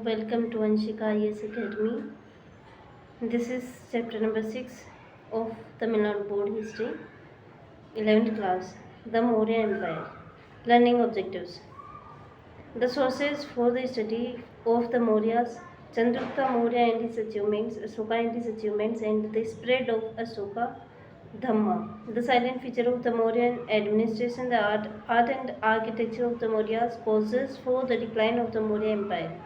Welcome to Anshika IS Academy. This is chapter number 6 of Tamilnadu Board History, 11th class, the Mauryan Empire. Learning objectives. The sources for the study of the Mauryas, Chandragupta Maurya and his achievements, Ashoka and his achievements, and the spread of Ashoka Dhamma. The silent feature of the Mauryan administration, the art and architecture of the Mauryas, causes for the decline of the Maurya Empire.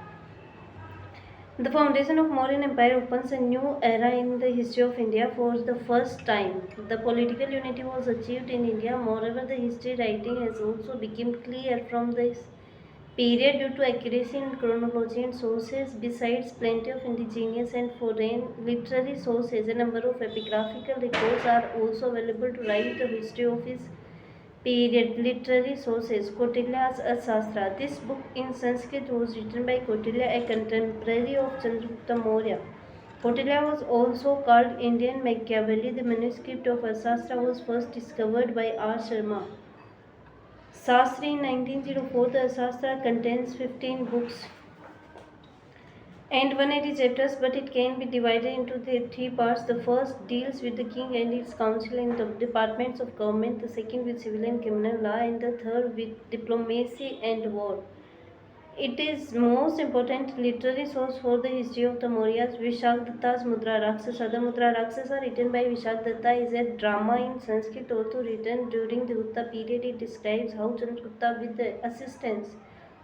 The foundation of Mauryan Empire opens a new era in the history of India for the first time. The political unity was achieved in India. Moreover, the history writing has also become clear from this period due to accuracy in chronology and sources. Besides plenty of indigenous and foreign literary sources, a number of epigraphical records are also available to write the history of his period. Literary sources. Kautilya's Sastra. This book in Sanskrit was written by Kautilya, a contemporary of Chandragupta Maurya. Kautilya was also called Indian Machiavelli. The manuscript of Asastra was first discovered by R. Sharma Sastri in 1904. The Asastra contains 15 books and 180 chapters, but it can be divided into the three parts. The first deals with the king and its council and the departments of government, the second with civil and criminal law, and the third with diplomacy and war. It is most important literary source for the history of the Mauryas. Vishakdatta's Mudra Rakshasa. The Mudra Rakshasa, written by Vishakdatta, is a drama in Sanskrit, also written during the Gupta period. It describes how Chandragupta, with the assistance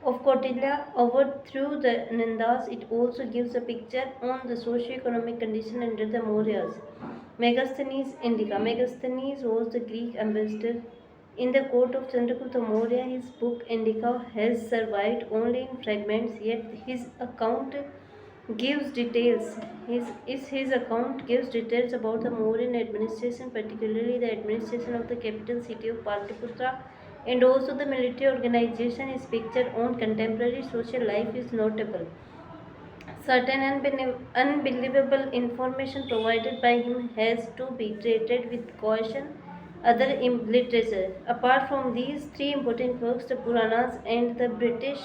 of Kautilya, overthrew the Nandas. It also gives a picture on the socio-economic condition under the Mauryas. Megasthenes Indica. Megasthenes was the Greek ambassador in the court of Chandragupta Maurya. His book Indica has survived only in fragments, yet his account gives details. His account gives details about the Mauryan administration, particularly the administration of the capital city of Patliputra, and also the military organization. His picture on contemporary social life is notable. Certain unbelievable information provided by him has to be treated with caution. Other literature. Apart from these three important works, the Puranas and the British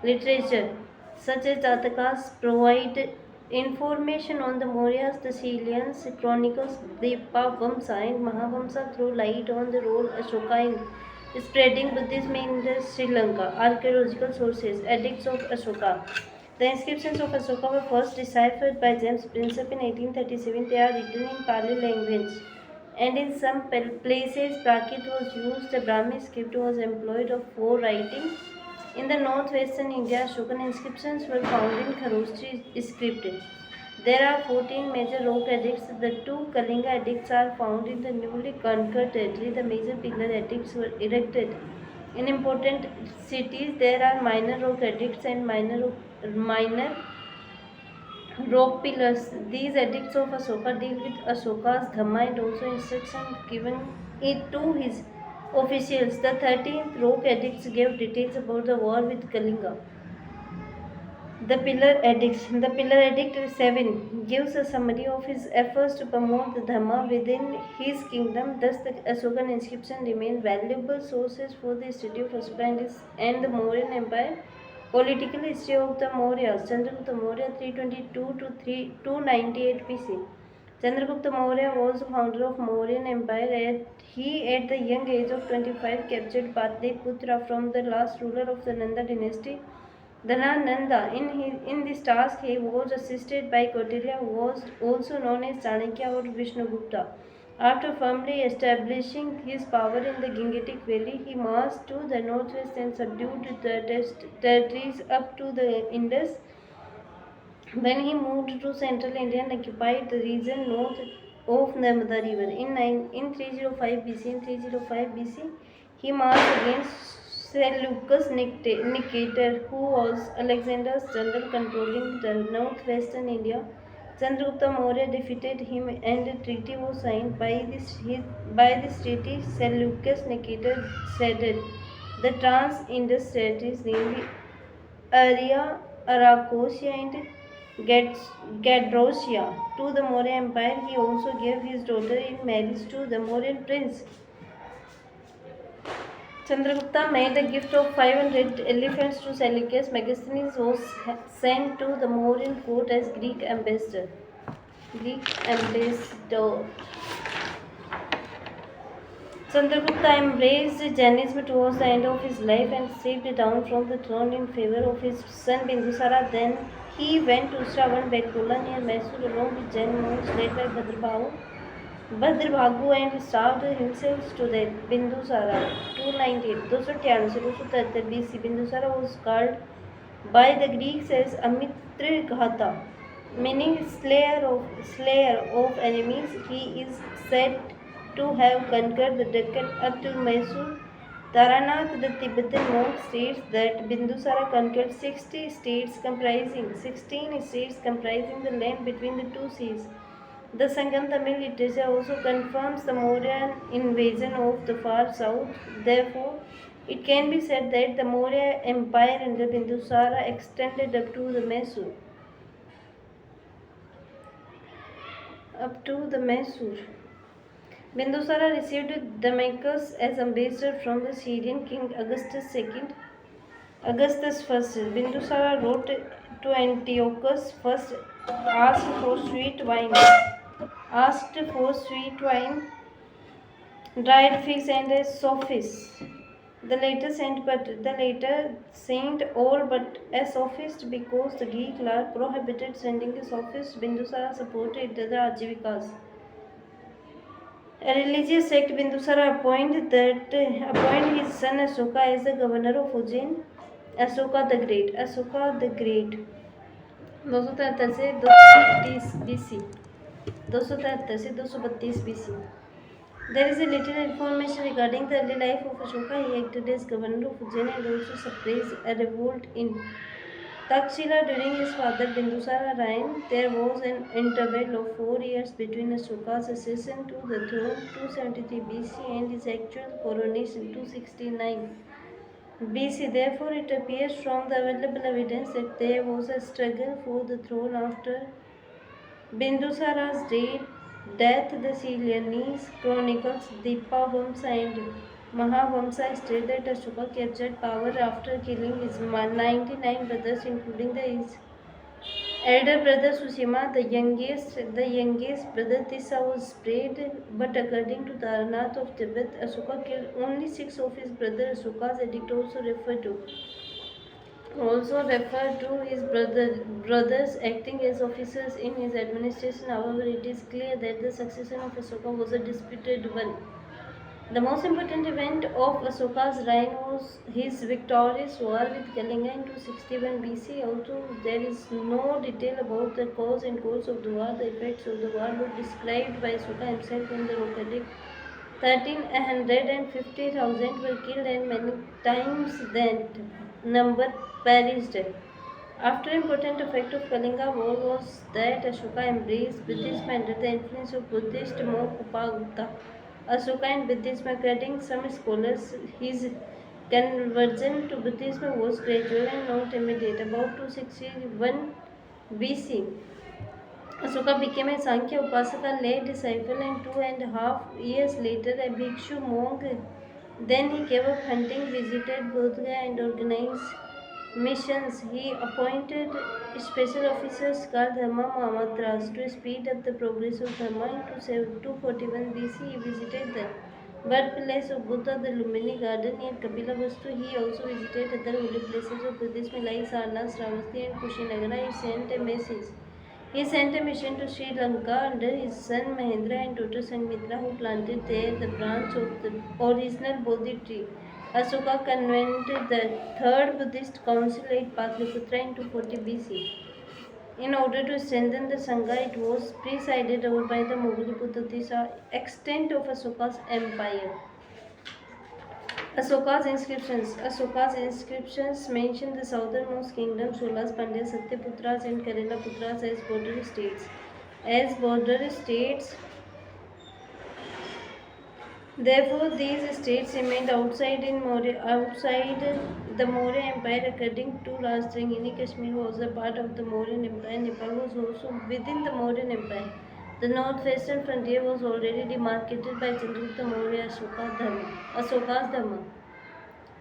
literature, such as Jatakas, provide information on the Mauryas, the Sicilians, chronicles, Deepa Vamsa and Mahavamsa throw light on the role Ashoka in spreading Buddhism in the Sri Lanka. Archaeological sources. Edicts of Ashoka. The inscriptions of Ashoka were first deciphered by James Prinsep in 1837. They are written in Pali language, and in some places Prakrit was used. The Brahmi script was employed for writing. In the northwestern India, Ashokan inscriptions were found in Kharosthi script. There are 14 major rock edicts. The two Kalinga edicts are found in the newly conquered territory. The major pillar edicts were erected in important cities. There are minor rock edicts and minor rock pillars. These edicts of Ashoka deal with Ashoka's Dhamma and also instructions given it to his officials. The 13th rock edicts gave details about the war with Kalinga. The Pillar Edict 7 gives a summary of his efforts to promote the Dhamma within his kingdom. Thus, the Ashokan inscription remain valuable sources for the study of Ashoka and the Mauryan Empire. Political history of the Mauryas. Chandragupta Maurya 322 to 298 BC. Chandragupta Maurya was the founder of Mauryan Empire. He, at the young age of 25, captured Patliputra from the last ruler of the Nanda dynasty, Dhanananda. In this task, he was assisted by Kautilya, who was also known as Chanakya or Vishnugupta. After firmly establishing his power in the Gangetic Valley, he marched to the northwest and subdued the territories up to the Indus. Then he moved to central India and occupied the region north of Narmada River. In 305 BC, he marched against Seleucus Nicator, who was Alexander's general controlling the northwestern India. Chandragupta Maurya defeated him and a treaty was signed. By this treaty, Seleucus Nicator ceded the Trans-Indus territories, namely Arya, Arachosia and Gadrosia, to the Maurya Empire. He also gave his daughter in marriage to the Mauryan prince. Chandragupta made a gift of 500 elephants to Seleucus. Megasthenes was sent to the Mauryan court as Greek ambassador. Greek ambassador. Chandragupta embraced Jainism towards the end of his life and stepped down from the throne in favor of his son Bindusara. Then he went to Shravanbekula near Mysore along with Jain monks led by Bhadrabhagu and starved himself to death. Bindusara 298 298 BC. Bindusara was called by the Greeks as Amitrghata, meaning slayer of enemies. He is said to have conquered the Deccan up to Mysore. Taranath, the Tibetan monk, states that Bindusara conquered 16 states comprising the land between the two seas. The Sangam Tamil literature also confirms the Mauryan invasion of the far south. Therefore, it can be said that the Maurya Empire under Bindusara extended up to the Mysore. Bindusara received Damascus as ambassador from the Syrian king Augustus I. Bindusara wrote to Antiochus first, asked for sweet wine, dried figs, and a sophist. The later sent all but a sophist because the Greek law prohibited sending a sophist. Bindusara supported the Ajivikas, a religious sect. Bindusara appointed his son Ashoka as the governor of Ujjain. Ashoka the Great 273 से 230 BC 273 से 232 BC. There is a little information regarding the early life of Ashoka. He acted as governor of Ujjain and also suppressed a revolt in Takshila during his father Bindusara reign. There was an interval of 4 years between Ashoka's accession to the throne 273 BC and his actual coronation 269 BC. Therefore, it appears from the available evidence that there was a struggle for the throne after Bindusara's death. The Cylonese chronicles Dipavamsa and Mahavamsa state that Ashoka captured power after killing his 99 brothers, including his elder brother Susima. The youngest brother Tissa was spared, but according to Tarnath of Tibet, Ashoka killed only 6 of his brothers. Ashoka's edict also referred to his brothers acting as officers in his administration. However, it is clear that the succession of Ashoka was a disputed one. The most important event of Ashoka's reign was his victorious war with Kalinga in 261 BC. Although there is no detail about the cause and course of the war, the effects of the war were described by Ashoka himself in the Rokadic. 1,350,000 were killed and many times that number perished. After important effect of Kalinga war was that Ashoka embraced Buddhism under the influence of Buddhist monk Upagutta. Ashoka and Buddhism, according some scholars, his conversion to Buddhism was gradual and not immediate. About 261 BC, Ashoka became a Sankhya Upasaka lay disciple, and 2.5 years later a bhikshu monk. Then he gave up hunting, visited Bodh Gaya and organized missions. He appointed special officers called Dhamma Mahatras to speed up the progress of Dhamma. In 241 BC, he visited the birthplace of Buddha, the Lumini garden near Kapila Vastu. He also visited other holy places of Buddhism like Sarnath, Sravasti and Kushinagara. He sent a mission to Sri Lanka under his son Mahendra and daughter Sanmitra, who planted there the branch of the original Bodhi tree. Ashoka convened the third Buddhist council at Patliputra in 240 BC. In order to strengthen the Sangha, it was presided over by the Mughal Buddha. This extent of Ashoka's empire. Ashoka's inscriptions mention the southernmost kingdom, Solas, Pandya, Satyaputras and Kerala Putras as border states. Therefore, these states remained outside the Maurya Empire. According to Rajdrangini, Kashmir was a part of the Mauryan Empire. Nepal was also within the Mauryan Empire. The northwestern frontier was already demarcated by Chandragupta Maurya Ashoka's Dhamma.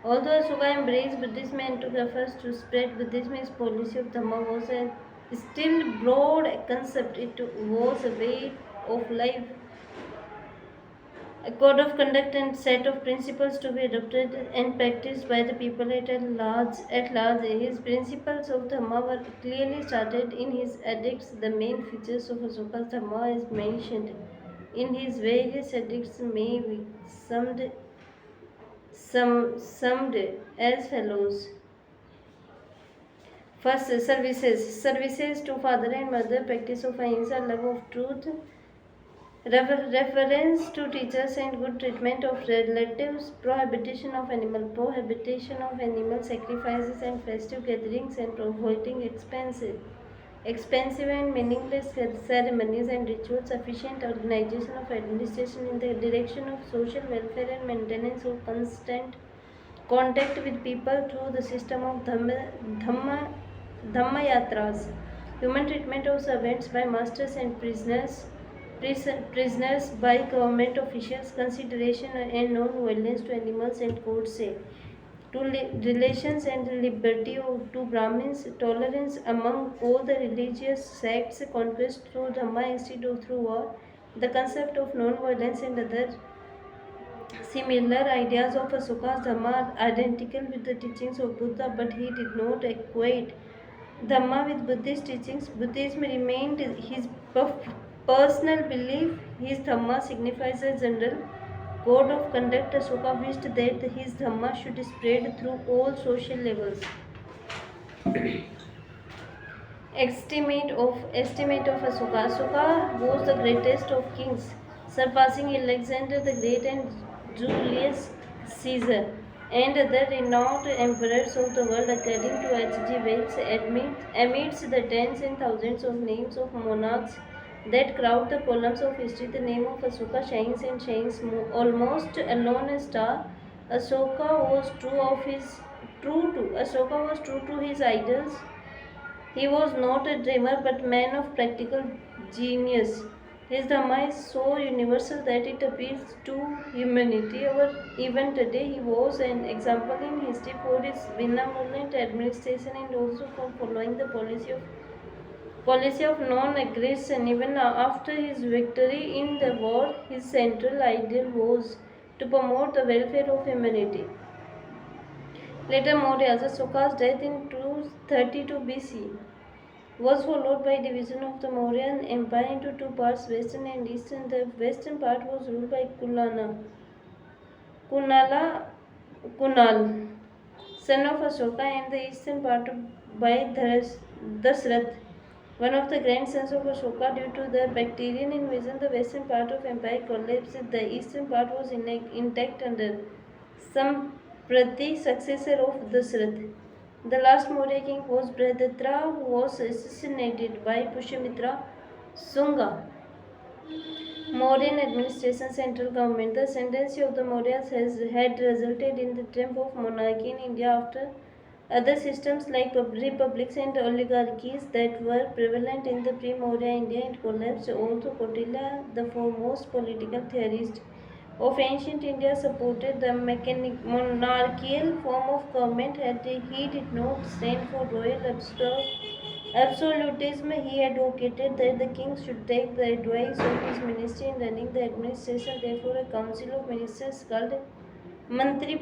Although Ashoka embraced Buddhism and took efforts to spread Buddhism, his policy of Dhamma was a still broad concept. It was a way of life, a code of conduct and set of principles to be adopted and practiced by the people at large. His principles of Dhamma were clearly stated in his edicts. The main features of Ashoka's Dhamma is mentioned in his various edicts may be summed as follows. First, services. Services to father and mother, practice of ahimsa, love of truth, reference to teachers and good treatment of relatives, prohibition of animal sacrifices and festive gatherings, and avoiding expensive and meaningless ceremonies and rituals, sufficient organization of administration in the direction of social welfare and maintenance of constant contact with people through the system of Dhamma Yatras, human treatment of servants by masters and prisoners by government officials, consideration and non-violence to animals and court sale, to relations and liberty to Brahmins, tolerance among all the religious sects, conquest through Dhamma instead of through war, the concept of non-violence and other similar ideas of Ashoka's Dhamma are identical with the teachings of Buddha, but he did not equate Dhamma with Buddhist teachings. Buddhism remained his personal belief. His Dhamma signifies a general code of conduct. Ashoka wished that his Dhamma should spread through all social levels. Estimate of Ashoka. Ashoka was the greatest of kings, surpassing Alexander the Great and Julius Caesar and other renowned emperors of the world, according to H.G. Wells. Amidst the tens and thousands of names of monarchs that crowd the columns of history, the name of Ashoka shines almost alone a star. Ashoka was true to his idols. He was not a dreamer but man of practical genius. His Dhamma is so universal that it appeals to humanity. Even today, he was an example in history for his benevolent administration and also for following the policy of non-aggression. Even after his victory in the war, his central ideal was to promote the welfare of humanity. Later, Maurya's Ashoka's death in 232 BC was followed by division of the Mauryan Empire into two parts, western and eastern. The western part was ruled by Kunal, son of Ashoka, and the eastern part by Dasrath, one of the grandsons of Ashoka. Due to the Bactrian invasion, the western part of empire collapsed. The eastern part was intact under Samprati, successor of Dasrath. The last Maurya king was Bhadradra, who was assassinated by Pushyamitra Sunga. Mauryan administration, central government. The ascendancy of the Mauryas had resulted in the triumph of monarchy in India after other systems like republics and oligarchies that were prevalent in the pre-Maurya India and collapsed. Also, Kautilya, the foremost political theorist of ancient India, supported the monarchical form of government. He did not stand for royal absolutism. He advocated that the king should take the advice of his ministry in running the administration. Therefore, a council of ministers called Mantri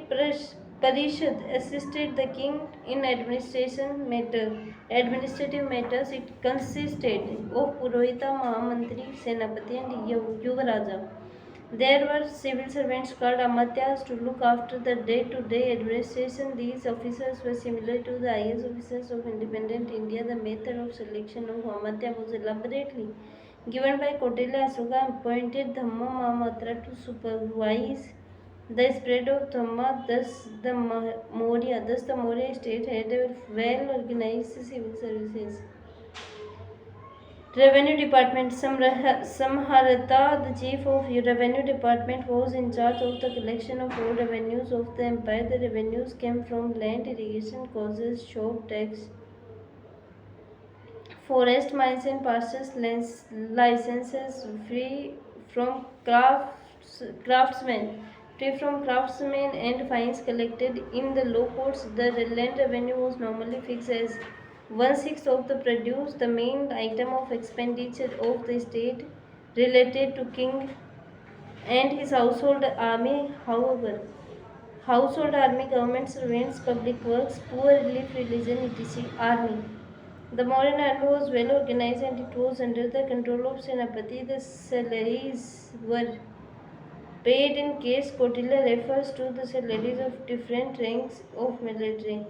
Parishad assisted the king in administrative matters. It consisted of Purohita, Mahamantri, Senapati, and Yuvaraja. There were civil servants called Amatyas to look after the day-to-day administration. These officers were similar to the IAS officers of independent India. The method of selection of Amatya was elaborately given by Kautilya. Ashoka appointed Dhamma Mahamatra to supervise the spread of Dhamma. Thus the Maurya state had a well-organized civil services. Revenue Department. Samharata, the chief of Revenue Department, was in charge of the collection of all revenues of the empire. The revenues came from land, irrigation, causes, shop tax, forest, mines and pastures, licenses free from craftsmen, free from craftsmen and fines collected in the low courts. The land revenue was normally fixed as one-sixth of the produce. The main item of expenditure of the state related to king and his household army. However, household army, government servants, public works, poor relief, religion, etc. Army. The Mauryan army was well organized and it was under the control of Senapati. The salaries were paid in case. Kotila refers to the salaries of different ranks of military.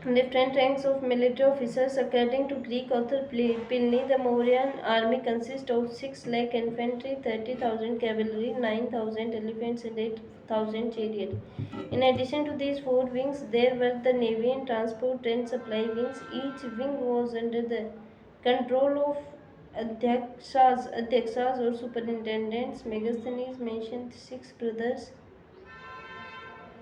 Different ranks of military officers. According to Greek author Pliny, the Mauryan army consists of 6 lakh infantry, 30,000 cavalry, 9,000 elephants, and 8,000 chariots. In addition to these four wings, there were the navy and transport and supply wings. Each wing was under the control of adhyakshas or superintendents. Megasthenes mentioned six brothers.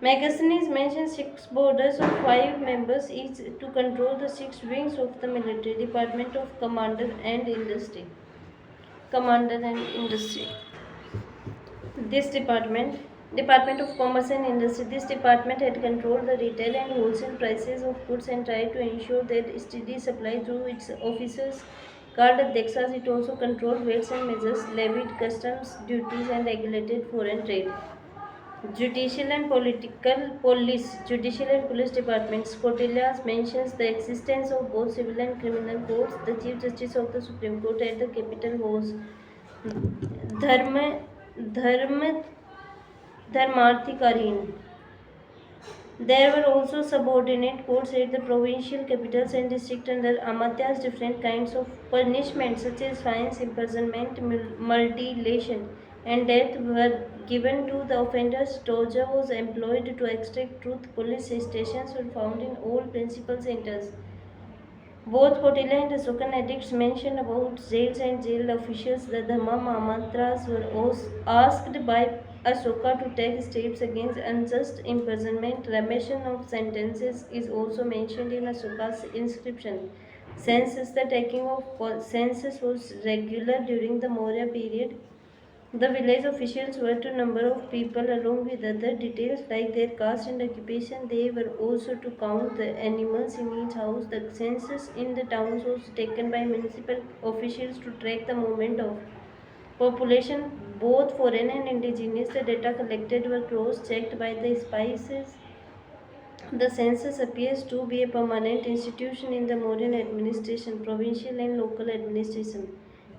Megasthenes mentions six boarders of 5 members each to control the 6 wings of the military department of commander and industry. Commander and industry. This Department of Commerce and Industry. This department had controlled the retail and wholesale prices of goods and tried to ensure that steady supply through its officers called Adhyakshas. It also controlled weights and measures, levied customs duties, and regulated foreign trade. Judicial and police departments. Kautilya mentions the existence of both civil and criminal courts. The Chief Justice of the Supreme Court at the capital was Dharma, Dharma, Dharmarthikarin. There were also subordinate courts at the provincial capitals and district under Amatyas. Different kinds of punishment such as fines, imprisonment, mutilation, and death were given to the offenders. Torture was employed to extract truth. Police stations were found in all principal centers. Both Kautilya and Ashokan edicts mention about jails and jail officials. The Dhamma Mamatras were asked by Ashoka to take steps against unjust imprisonment. Remission of sentences is also mentioned in Ashoka's inscription. Census. The taking of census was regular during the Maurya period. The village officials were to number of people along with other details like their caste and occupation. They were also to count the animals in each house. The census in the towns was taken by municipal officials to track the movement of population, both foreign and indigenous. The data collected were cross-checked by the spices. The census appears to be a permanent institution in the Mauryan administration, provincial and local administration.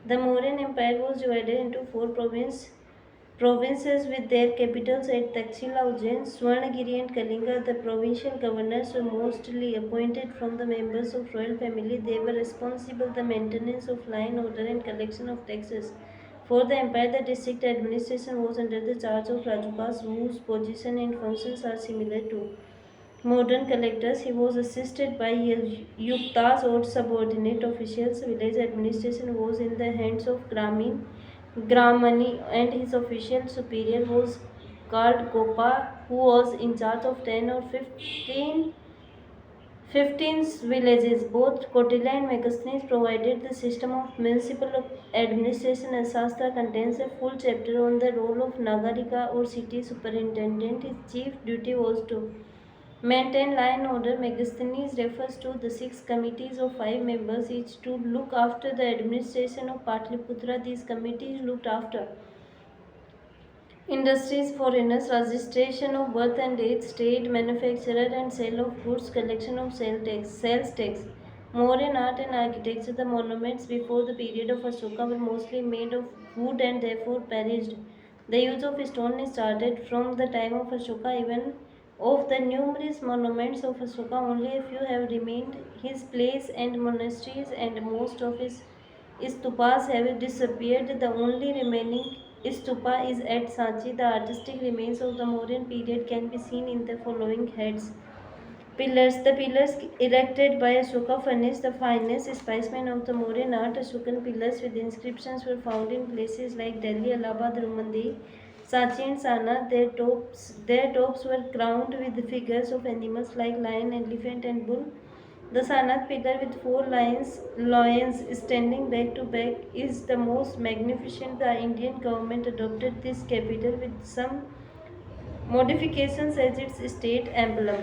The Mauryan Empire was divided into four provinces with their capitals at Takshila, Ujjain, Swarnagiri and Kalinga. The provincial governors were mostly appointed from the members of royal family. They were responsible for the maintenance of law and order and collection of taxes. For the empire, the district administration was under the charge of Rajukas, whose position and functions are similar to modern collectors. He was assisted by yuktas or subordinate officials. Village administration was in the hands of Gramani, and his official superior was called Gopa, who was in charge of 10 or 15 villages. Both Kautilya and Megasthenes provided the system of municipal administration. As Shastra contains a full chapter on the role of Nagarika or city superintendent. His chief duty was to maintain law and order. Megasthenes refers to the 6 committees of 5 members each to look after the administration of Patliputra. These committees looked after industries, foreigners, registration of birth and death, trade, manufacture and sale of goods, collection of sales tax. Mauryan art and architecture. The monuments before the period of Ashoka were mostly made of wood and therefore perished. The use of stone started from the time of Ashoka. Even of the numerous monuments of Ashoka, only a few have remained. His place and monasteries and most of his stupas have disappeared. The only remaining stupa is at Sanchi. The artistic remains of the Mauryan period can be seen in the following heads. Pillars. The pillars erected by Ashoka furnish the finest specimen of the Mauryan art. Ashokan pillars with inscriptions were found in places like Delhi, Allahabad, Rumandi, Sanchi and Sana. Their tops were crowned with figures of animals like lion, elephant and bull. The Sarnath pillar with four lions standing back to back is the most magnificent. The Indian government adopted this capital with some modifications as its state emblem.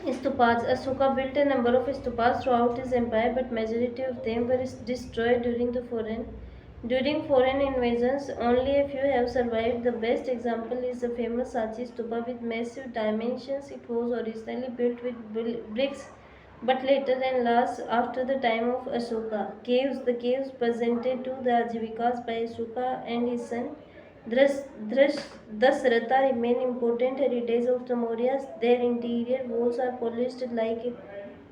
Stupas. Ashoka built a number of stupas throughout his empire, but majority of them were destroyed during foreign invasions. Only a few have survived. The best example is the famous Sachi stupa with massive dimensions. It was originally built with bricks, but later enlarged after the time of Ashoka. The caves presented to the Ajivikas by Ashoka and his son Dasratha remain important heritage of the Mauryas. Their interior walls are polished like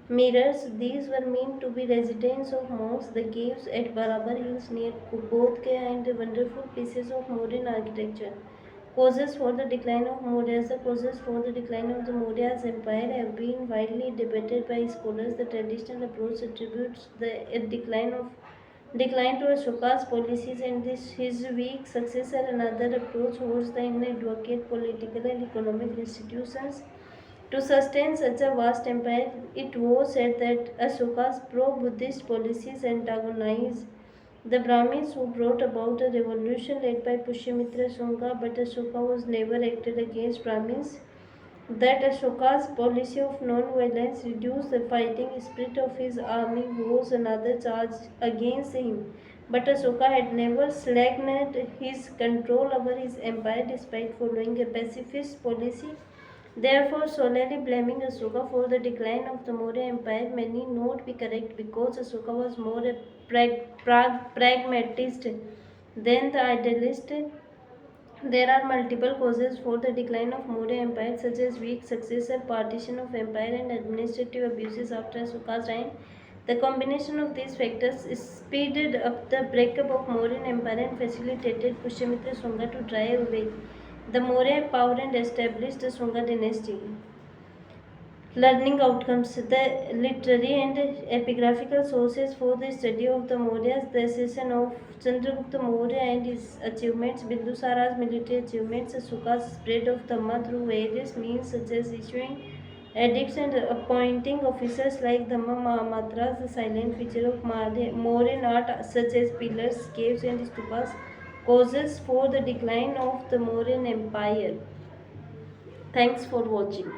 mirrors. These were meant to be residence of monks. The caves at Barabar Hills near Bodh Gaya and wonderful pieces of modern architecture. Causes for the decline of Mauryas. The causes for the decline of the Maurya's empire have been widely debated by scholars. The traditional approach attributes the decline to Ashoka's policies and his weak successor. Another approach holds the inadequate political and economic institutions to sustain such a vast empire. It was said that Ashoka's pro-Buddhist policies antagonized the Brahmins, who brought about a revolution led by Pushyamitra Shunga, but Ashoka was never acted against Brahmins. That Ashoka's policy of non-violence reduced the fighting spirit of his army was another charge against him. But Ashoka had never slackened his control over his empire despite following a pacifist policy. Therefore, solely blaming Ashoka for the decline of the Maurya Empire may not be correct, because Ashoka was more a pragmatist than the idealist. There are multiple causes for the decline of Maurya Empire, such as weak successor, partition of empire, and administrative abuses after Ashoka's reign. The combination of these factors speeded up the breakup of Mauryan Empire and facilitated Pushyamitra Shunga to drive away the Maurya power and establish the Shunga dynasty. Learning outcomes. The literary and epigraphical sources for the study of the Mauryas, the accession of Chandragupta Maurya and his achievements, Bindusara's military achievements, Ashoka's spread of Dhamma through various means such as issuing edicts and appointing officers like Dhamma Mahamatras, the silent feature of Mauryan art such as pillars, caves and stupas, causes for the decline of the Mauryan Empire. Thanks for watching.